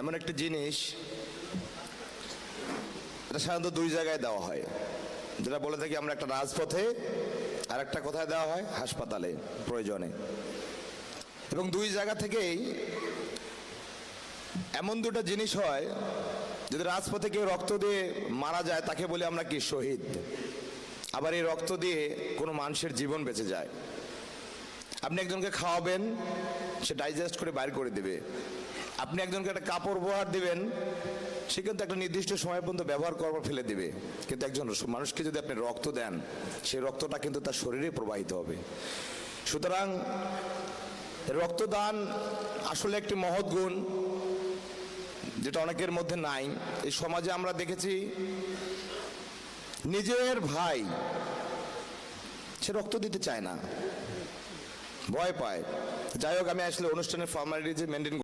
এমন একটা জিনিস, এটা সাধারণত দুই জায়গায় দেওয়া হয়, যেটা বলে থাকি আমরা, একটা রাজপথে আর একটা কোথায় দেওয়া হয়, হাসপাতালে প্রয়োজনে। এবং দুই জায়গা থেকেই এমন দুটো জিনিস হয়, যদি রাজপথে কেউ রক্ত দিয়ে মারা যায় তাকে বলি আমরা কি, শহীদ। আবার এই রক্ত দিয়ে কোনো মানুষের জীবন বেঁচে যায়। আপনি একজনকে খাওয়াবেন, সে ডাইজেস্ট করে বাইর করে দেবে। আপনি একজনকে একটা কাপড় উপহার দিবেন, সে কিন্তু একটা নির্দিষ্ট সময় পর্যন্ত ব্যবহার করবার ফেলে দিবে। কিন্তু একজন মানুষকে যদি আপনি রক্ত দেন, সেই রক্তটা কিন্তু তার শরীরে প্রবাহিত হবে। সুতরাং রক্তদান আসলে একটি মহৎ গুণ, যেটা অনেকের মধ্যে নাই। এই সমাজে আমরা দেখেছি নিজের ভাই সে রক্ত দিতে চায় না, ভয় পায়। যাই হোক, আমি আসলে অনুষ্ঠানের ফর্মালিটি মেনটেন